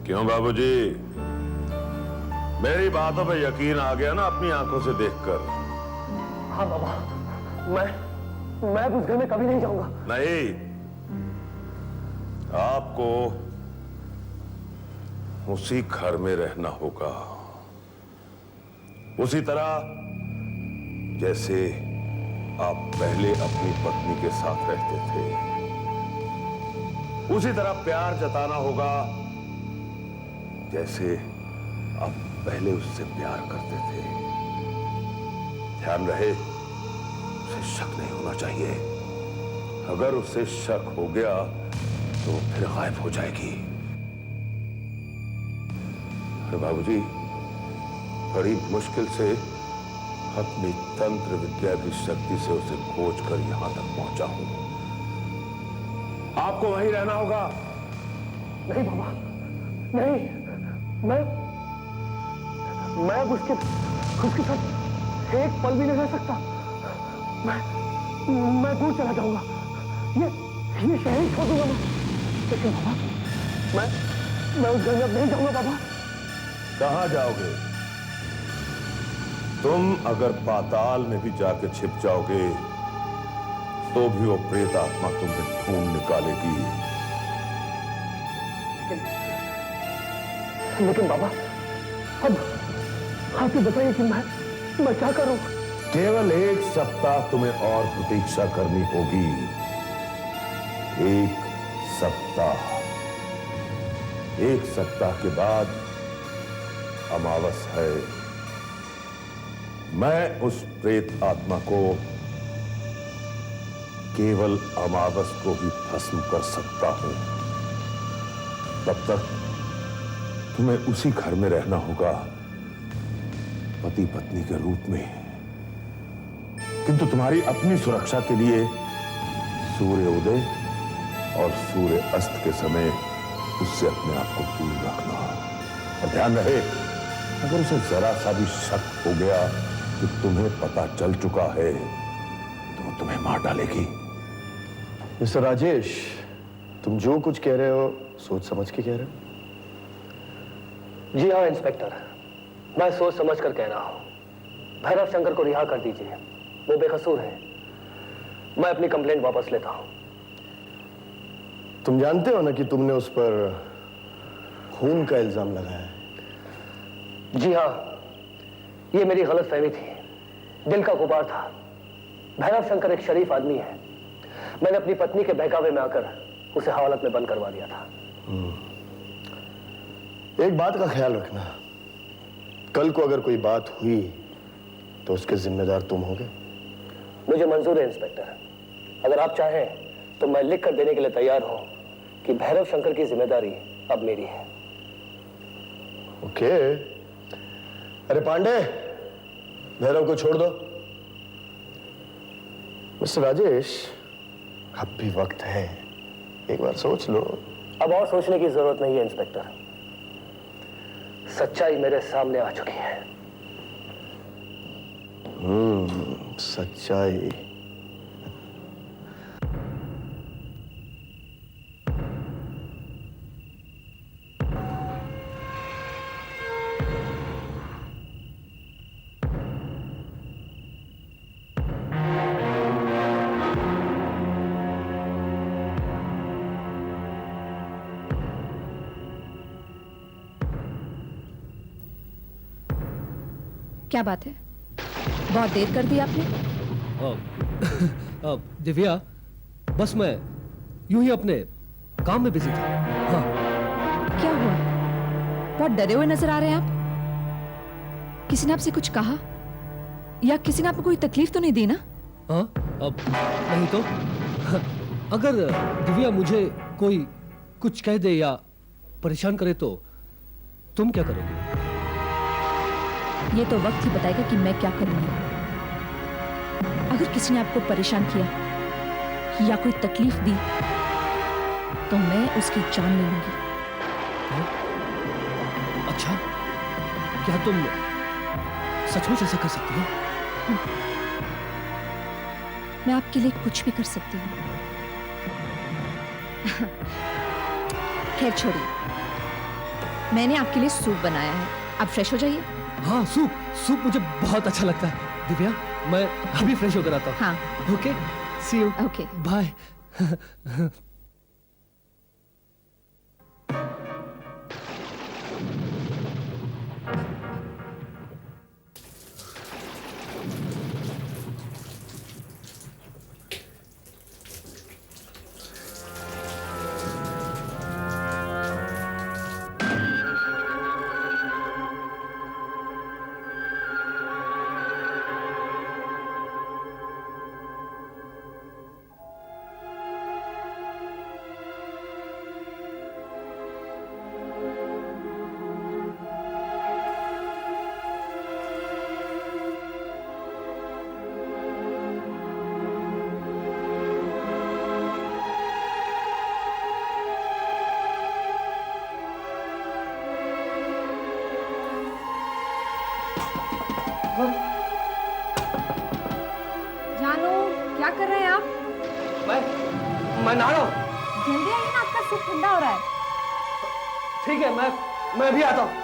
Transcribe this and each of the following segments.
क्यों बाबूजी, मेरी बातों पे यकीन आ गया ना अपनी आंखों से देखकर? हाँ बाबा, मैं उस घर में कभी नहीं जाऊंगा। नहीं, आपको उसी घर में रहना होगा, उसी तरह जैसे आप पहले अपनी पत्नी के साथ रहते थे। उसी तरह प्यार जताना होगा जैसे आप पहले उससे प्यार करते थे। ध्यान रहे, उसे शक नहीं होना चाहिए। अगर उसे शक हो गया तो फिर गायब हो जाएगी। अरे बाबूजी, बड़ी मुश्किल से अपनी तंत्र विद्या की शक्ति से उसे खोज कर यहां तक पहुंचा हूं। आपको वहीं रहना होगा। नहीं बाबा, नहीं, मैं उसके साथ एक पल भी नहीं रह सकता। मैं दूर चला जाऊंगा, ये शहर ही छोड़ दूंगा मैं। लेकिन बाबा, मैं उस घर में अब नहीं जाऊंगा बाबा। कहां जाओगे? तुम अगर पाताल में भी जाके छिप जाओगे तो भी वो प्रेत आत्मा तुम्हें ढूंढ निकालेगी। लेकिन बाबा, अब आप ही बताइए कि मैं क्या करूं? केवल 1 सप्ताह तुम्हें और प्रतीक्षा करनी होगी। 1 सप्ताह। 1 सप्ताह के बाद अमावस है। मैं उस प्रेत आत्मा को केवल अमावस को ही भस्म कर सकता हूं। तब तक तुम्हें उसी घर में रहना होगा, पति पत्नी के रूप में। किंतु तुम्हारी अपनी सुरक्षा के लिए सूर्य उदय और सूर्य अस्त के समय उससे अपने आप को दूर रखना। और ध्यान रहे, अगर उसे जरा सा भी शक हो गया कि तुम्हें पता चल चुका है तो वो तुम्हें मार डालेगी। मिस्टर राजेश, तुम जो कुछ कह रहे हो सोच समझ के कह रहे हो? जी हाँ इंस्पेक्टर, मैं सोच समझ कर कह रहा हूं। भैरव शंकर को रिहा कर दीजिए, वो बेकसूर है। मैं अपनी कंप्लेंट वापस लेता हूं। तुम जानते हो ना कि तुमने उस पर खून का इल्जाम लगाया है। जी हाँ, ये मेरी गलतफहमी थी, दिल का गुबार था। भैरव शंकर एक शरीफ आदमी है। मैंने अपनी पत्नी के बहकावे में आकर उसे हवालत में बंद करवा दिया था। एक बात का ख्याल रखना, कल को अगर कोई बात हुई तो उसके जिम्मेदार तुम होगे। मुझे मंजूर है इंस्पेक्टर। अगर आप चाहें तो मैं लिख कर देने के लिए तैयार हूं कि भैरव शंकर की जिम्मेदारी अब मेरी है। ओके। अरे पांडे, भैरव को छोड़ दो। मिस्टर राजेश, अब भी वक्त है, एक बार सोच लो। अब और सोचने की जरूरत नहीं है इंस्पेक्टर, सच्चाई मेरे सामने आ चुकी है। सच्चाई। क्या बात है, बहुत देर कर दी आपने? दिव्या, बस मैं यूं ही अपने काम में बिजी था। हाँ। क्या हुआ? बहुत डरे हुए नजर आ रहे हैं आप। किसी ने आपसे कुछ कहा या किसी ने आपको कोई तकलीफ तो नहीं दी ना? हाँ, अब नहीं तो। अगर दिव्या मुझे कोई कुछ कह दे या परेशान करे तो तुम क्या करोगे? ये तो वक्त ही बताएगा कि मैं क्या करूंगी। अगर किसी ने आपको परेशान किया या कोई तकलीफ दी तो मैं उसकी जान ले लूंगी। अच्छा, क्या तुम सचमुच ऐसा कर सकती हो? मैं आपके लिए कुछ भी कर सकती हूँ। खैर छोड़िए, मैंने आपके लिए सूप बनाया है, आप फ्रेश हो जाइए। हाँ, सूप सूप मुझे बहुत अच्छा लगता है। दिव्या, मैं अभी फ्रेश होकर आता हूँ। हाँ। Okay, see you. Okay. Bye. जानू, क्या कर रहे हैं आप? मैं नहा रहा हूँ। जल्दी आइए ना, आपका सूप ठंडा हो रहा है। ठीक है, मैं अभी आता हूँ।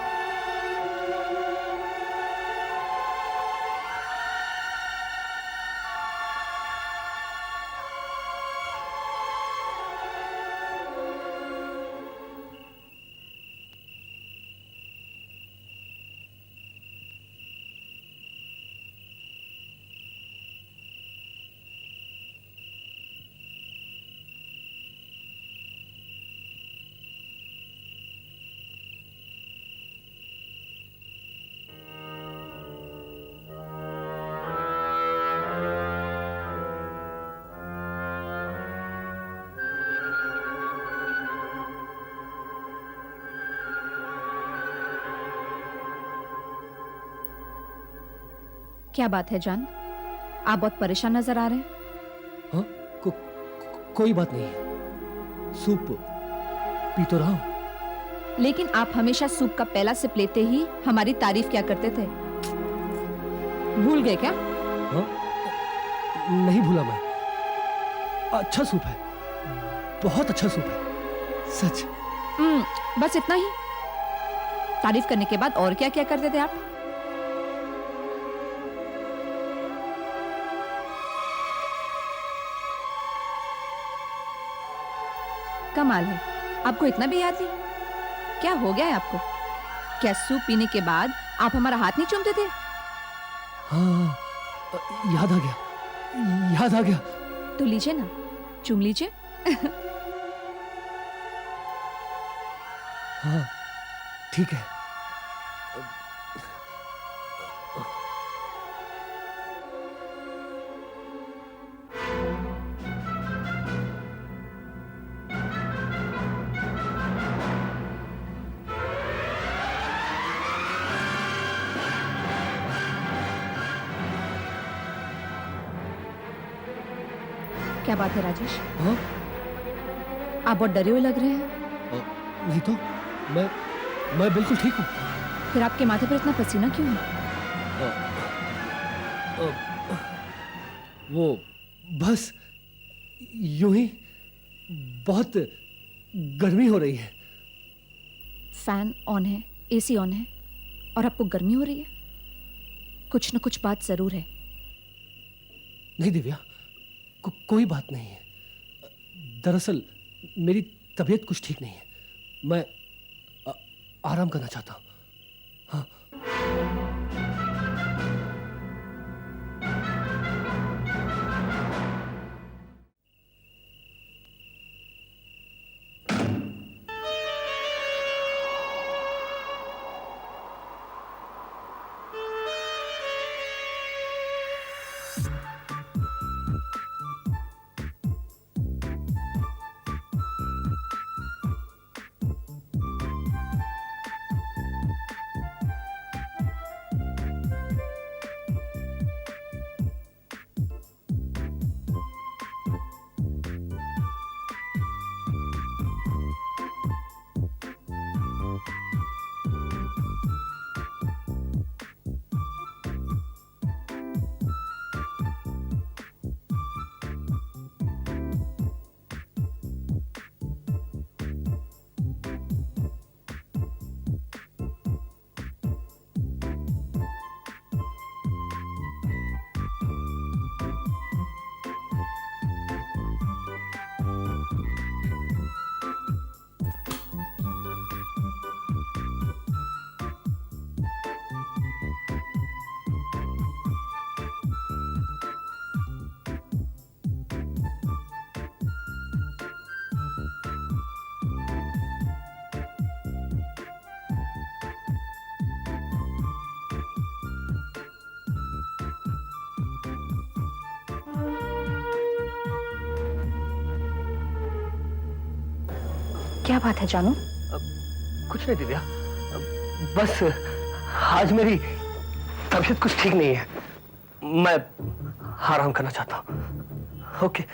क्या बात है जान, आप बहुत परेशान नजर आ रहे हैं। हाँ, कोई बात नहीं है। सूप पी तो रहा हूं। लेकिन आप हमेशा सूप का पहला सिप लेते ही हमारी तारीफ क्या करते थे, भूल गए क्या? हाँ? नहीं भूला मैं। अच्छा सूप है, बहुत अच्छा सूप है, सच। बस इतना ही? तारीफ करने के बाद और क्या क्या करते थे आप? कमाल है, आपको इतना भी याद नहीं? क्या हो गया है आपको? क्या सूप पीने के बाद आप हमारा हाथ नहीं चूमते थे? हाँ, याद आ गया, याद आ गया। तो लीजिए ना, चूम लीजिए। हाँ, ठीक है। क्या बात है राजेश, हाँ? आप बहुत डरे हुए लग रहे हैं। नहीं तो, मैं बिल्कुल ठीक हूँ। फिर आपके माथे पर इतना पसीना क्यों है? वो बस यूं ही, बहुत गर्मी हो रही है। फैन ऑन है, एसी ऑन है, और आपको गर्मी हो रही है? कुछ न कुछ बात जरूर है। नहीं दिव्या, कोई बात नहीं है। दरअसल मेरी तबीयत कुछ ठीक नहीं है। मैं आराम करना चाहता हूँ। हाँ। क्या बात है जानू? कुछ नहीं दिव्या, बस आज मेरी तबीयत कुछ ठीक नहीं है, मैं आराम करना चाहता हूँ। ओके।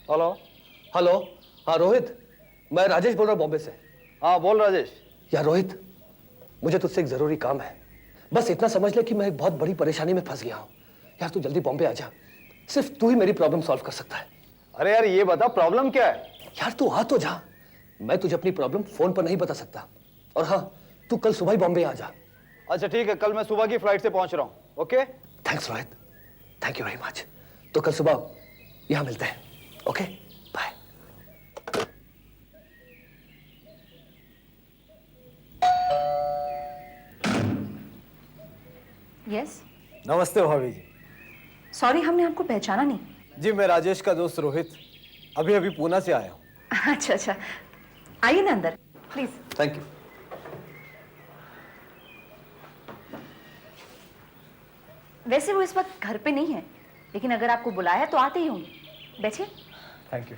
हेलो। हेलो। हाँ रोहित, मैं राजेश बोल रहा हूँ बॉम्बे से। हाँ बोल राजेश। यार रोहित, मुझे तुझसे एक जरूरी काम है। बस इतना समझ ले कि मैं एक बहुत बड़ी परेशानी में फंस गया हूँ। यार तू जल्दी बॉम्बे आ जा, सिर्फ तू ही मेरी प्रॉब्लम सॉल्व कर सकता है। अरे यार ये बता प्रॉब्लम क्या है? यार तू आ तो जा, मैं तुझे अपनी प्रॉब्लम फोन पर नहीं बता सकता। और हाँ, तू कल सुबह ही बॉम्बे आ जा। अच्छा ठीक है, कल मैं सुबह की फ्लाइट से पहुंच रहा हूँ। Okay thanks Rohit, thank you very much. तो कल सुबह यहां मिलते हैं। Okay bye. यस। नमस्ते भाभी जी। सॉरी, हमने आपको पहचाना नहीं। जी मैं राजेश का दोस्त रोहित, अभी अभी पूना से आया हूँ। अच्छा अच्छा, आइए ना अंदर प्लीज। Thank you. वैसे वो इस वक्त घर पे नहीं है, लेकिन अगर आपको बुलाया तो आते ही होंगे। बैठिए। Thank you.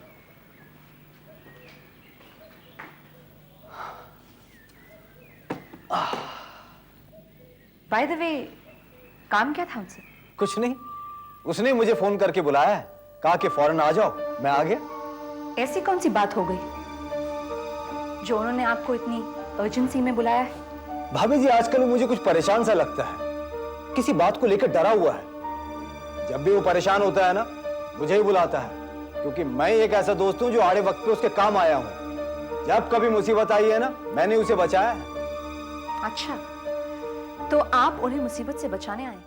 By the way, काम क्या था उनसे? कुछ नहीं, उसने मुझे फोन करके बुलाया है, कहा कि फौरन आ जाओ। मैं आ गया। ऐसी कौन सी बात हो गई जो उन्होंने आपको इतनी अर्जेंसी में बुलाया है? भाभी जी आजकल वो मुझे कुछ परेशान सा लगता है, किसी बात को लेकर डरा हुआ है। जब भी वो परेशान होता है ना, मुझे ही बुलाता है, क्योंकि मैं एक ऐसा दोस्त हूं जो आड़े वक्त पे उसके काम आया हूं। जब कभी मुसीबत आई है ना, मैंने उसे बचाया है। अच्छा, तो आप उन्हें मुसीबत से बचाने आए?